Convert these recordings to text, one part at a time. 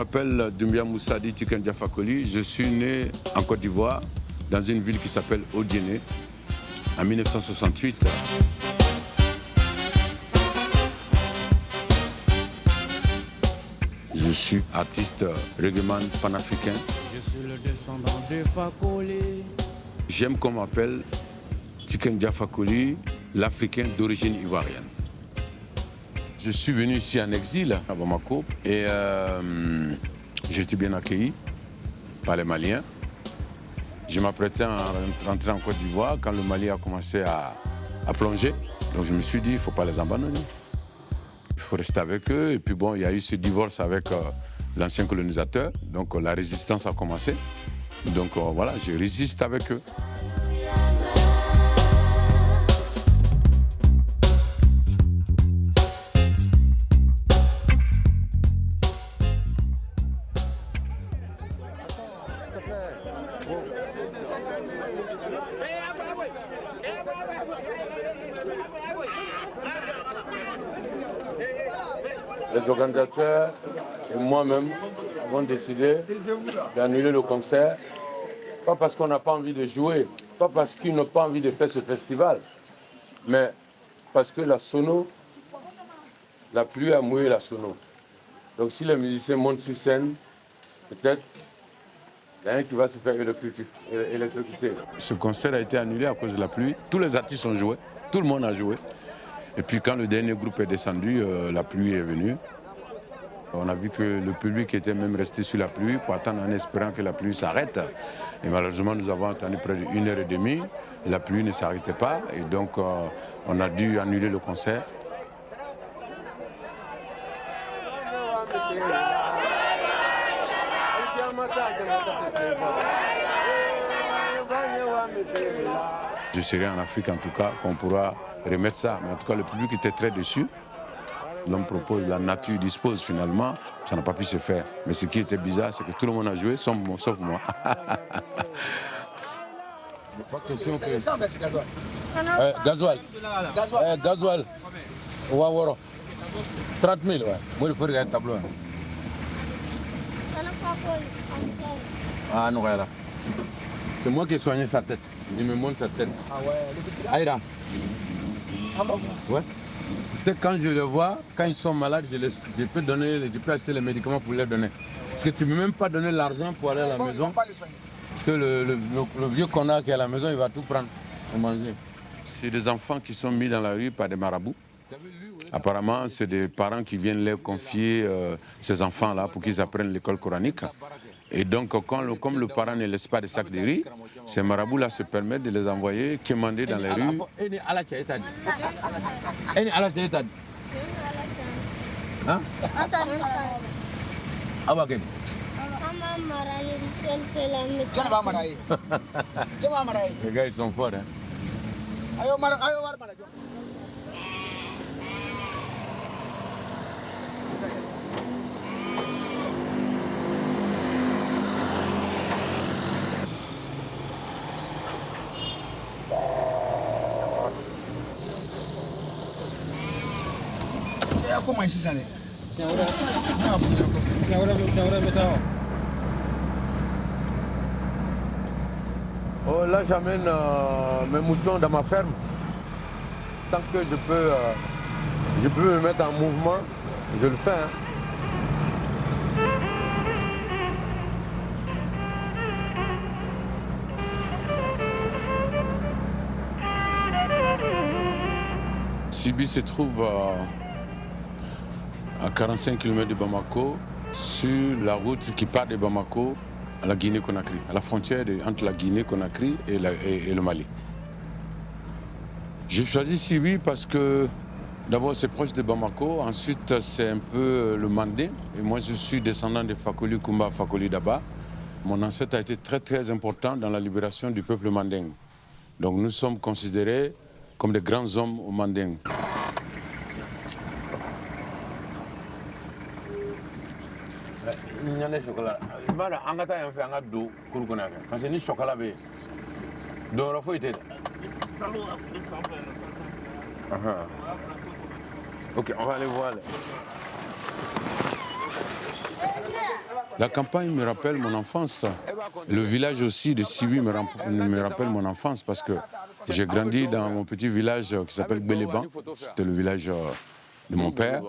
m'appelle Doumbia Moussadi Tiken Jah Fakoly. Je suis né en Côte d'Ivoire, dans une ville qui s'appelle Odiéné, en 1968. Je suis artiste reggaeman panafricain. Je suis le descendant de Fakoly. J'aime qu'on m'appelle Tiken Jah Fakoly, l'Africain d'origine ivoirienne. Je suis venu ici en exil à Bamako et j'ai été bien accueilli par les Maliens. Je m'apprêtais à rentrer en Côte d'Ivoire quand le Mali a commencé à plonger. Donc je me suis dit, il ne faut pas les abandonner. Il faut rester avec eux. Et puis bon, il y a eu ce divorce avec l'ancien colonisateur. Donc la résistance a commencé. Donc voilà, je résiste avec eux. Les organisateurs et moi-même avons décidé d'annuler le concert, pas parce qu'on n'a pas envie de jouer, pas parce qu'ils n'ont pas envie de faire ce festival, mais parce que la sono, la pluie a mouillé la sono. Donc si les musiciens montent sur scène, peut-être il y a un qui va se faire électrocuter. Ce concert a été annulé à cause de la pluie. Tous les artistes ont joué, tout le monde a joué. Et puis quand le dernier groupe est descendu, la pluie est venue. On a vu que le public était même resté sur la pluie pour attendre en espérant que la pluie s'arrête. Et malheureusement, nous avons attendu près d'1 heure et demie. La pluie ne s'arrêtait pas et donc on a dû annuler le concert. Je serai en Afrique en tout cas, qu'on pourra remettre ça. Mais en tout cas, le public était très déçu. L'homme propose, la nature dispose finalement. Ça n'a pas pu se faire. Mais ce qui était bizarre, c'est que tout le monde a joué, sauf moi. Pas question que... Gasoil. Gasoil. Ouaworo. 30 000, ouais. Moi, il faut regarder le tableau. Ah non, voilà. C'est moi qui ai soigné sa tête. Il me montre sa tête. Ah ouais, Aïda. Ah bon? Ouais. C'est quand je les vois, quand ils sont malades, je peux acheter les médicaments pour les donner. Parce que tu ne peux même pas donner l'argent pour aller à la maison. Parce que le vieux connard qui est à la maison, il va tout prendre pour manger. C'est des enfants qui sont mis dans la rue par des marabouts. Apparemment, c'est des parents qui viennent leur confier ces enfants-là pour qu'ils apprennent l'école coranique. Et donc, comme le parent ne laisse pas de sacs de riz, ces marabouts-là se permettent de les envoyer quémander dans les rues. Hein? Les gars, ils sont forts, hein? Comment ici ça allait? Oh, là, j'amène mes moutons dans ma ferme. Tant que je peux me mettre en mouvement, je le fais. Hein. Sibi se trouve à 45 km de Bamako, sur la route qui part de Bamako à la Guinée-Conakry, à la frontière entre la Guinée-Conakry et le Mali. J'ai choisi Sibi parce que d'abord c'est proche de Bamako, ensuite c'est un peu le Mandé, et moi je suis descendant de Fakoly Koumba Fakoly Daba. Mon ancêtre a été très très important dans la libération du peuple manding. Donc nous sommes considérés comme des grands hommes au manding. Il y a des chocolats. Je vais faire un dos parce que ni chocolat. Donc, il faut être. Ok, on va aller voir. La campagne me rappelle mon enfance. Le village aussi de Sibi me rappelle mon enfance parce que j'ai grandi dans mon petit village qui s'appelle Béléban. C'était le village de mon père.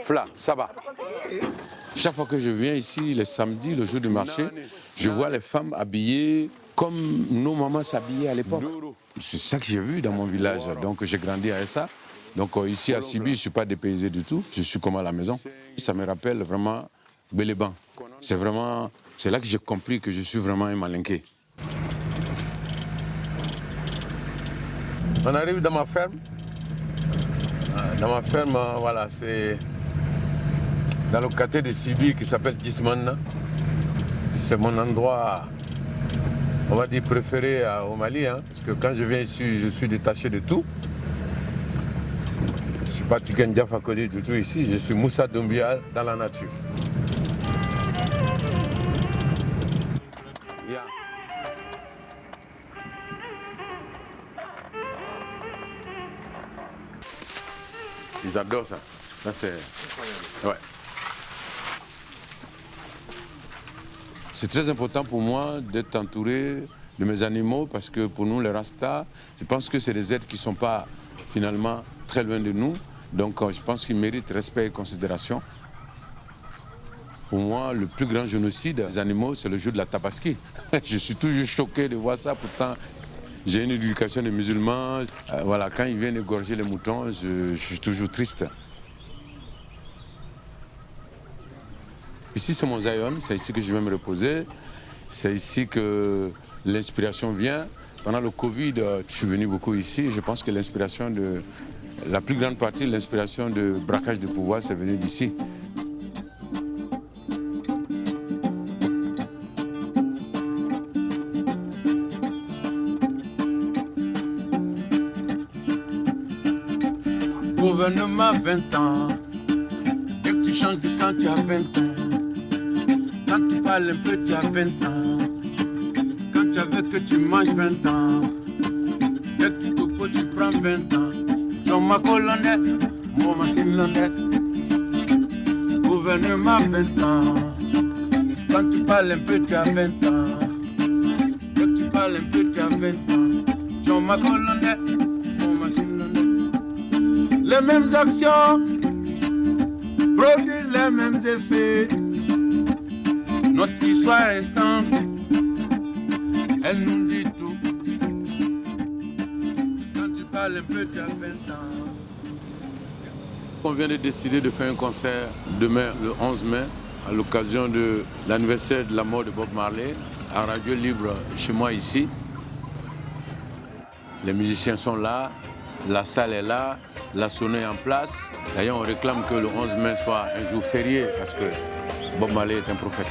Fla, ça va. Chaque fois que je viens ici, les samedis, le jour du marché, je vois les femmes habillées comme nos mamans s'habillaient à l'époque. C'est ça que j'ai vu dans mon village. Donc j'ai grandi avec ça. Donc ici à Sibi, je ne suis pas dépaysé du tout. Je suis comme à la maison. Ça me rappelle vraiment Béléban. C'est là que j'ai compris que je suis vraiment un Malinké. On arrive dans ma ferme. Dans ma ferme, voilà, c'est dans le quartier de Sibi qui s'appelle Kismana. C'est mon endroit, on va dire, préféré au Mali, hein, parce que quand je viens ici, je suis détaché de tout. Je ne suis pas Tiken Jah Fakoly du tout ici, je suis Moussa Doumbia dans la nature. Yeah. Ils adorent ça. Ça c'est... Ouais. C'est très important pour moi d'être entouré de mes animaux parce que pour nous, les Rastas, je pense que c'est des êtres qui ne sont pas finalement très loin de nous. Donc je pense qu'ils méritent respect et considération. Pour moi, le plus grand génocide des animaux, c'est le jour de la Tabaski. Je suis toujours choqué de voir ça. Pourtant, j'ai une éducation de musulman. Voilà, quand ils viennent égorger les moutons, je suis toujours triste. Ici, c'est mon Zion, c'est ici que je vais me reposer. C'est ici que l'inspiration vient. Pendant le Covid, je suis venu beaucoup ici. Je pense que l'inspiration la plus grande partie de l'inspiration de braquage de pouvoir, c'est venu d'ici. Gouvernement 20 ans, dès que tu changes de quand tu as 20 ans. Quand tu parles un peu, tu as 20 ans. Quand tu veux que tu manges 20 ans. Dès que tu te poses, tu prends 20 ans. John Macolonnet, moi Massinlonnet. Gouvernement 20 ans. Quand tu parles un peu, tu as 20 ans. Dès que tu parles un peu, tu as 20 ans. John Macolonnet, moi Massinlonnet. Les mêmes actions produisent les mêmes effets. Notre histoire restante, elle nous dit tout. Quand tu parles un peu, tu as 20 ans. On vient de décider de faire un concert demain, le 11 mai, à l'occasion de l'anniversaire de la mort de Bob Marley, à Radio Libre, chez moi ici. Les musiciens sont là, la salle est là, la sonnerie est en place. D'ailleurs, on réclame que le 11 mai soit un jour férié parce que Bob Marley est un prophète.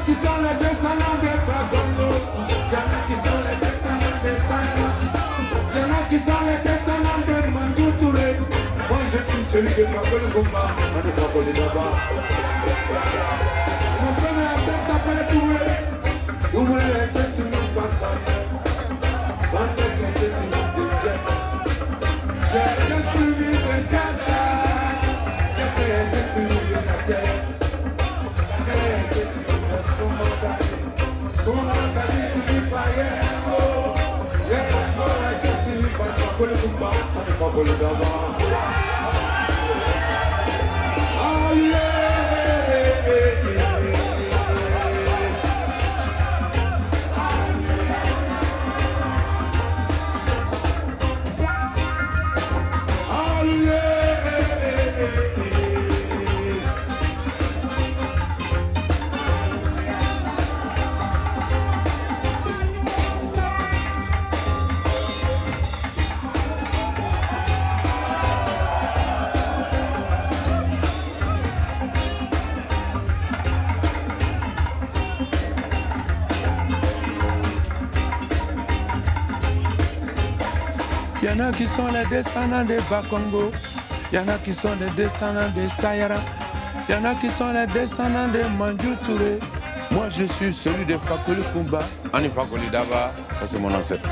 Qui sont les descendants des Bagongo, il y en a qui sont les descendants des Sahara, il y en a qui sont les descendants de Mandou Touré. Moi je suis celui qui frappe le combat, on ne frappe les là-bas. Mon premier ancêtre s'appelle Touré, Touré était sur mon bâtard, Bantek était sur mon déjet. J'ai suivi de Gaza, j'ai suivi de la terre. Il y en a qui sont les descendants des Bakongo, il y en a qui sont les descendants des Sayara, il y en a qui sont les descendants de Mandou Touré, Moi je suis celui de Fakoli Kumba. Ani Fakoli Daba, ça c'est mon ancêtre.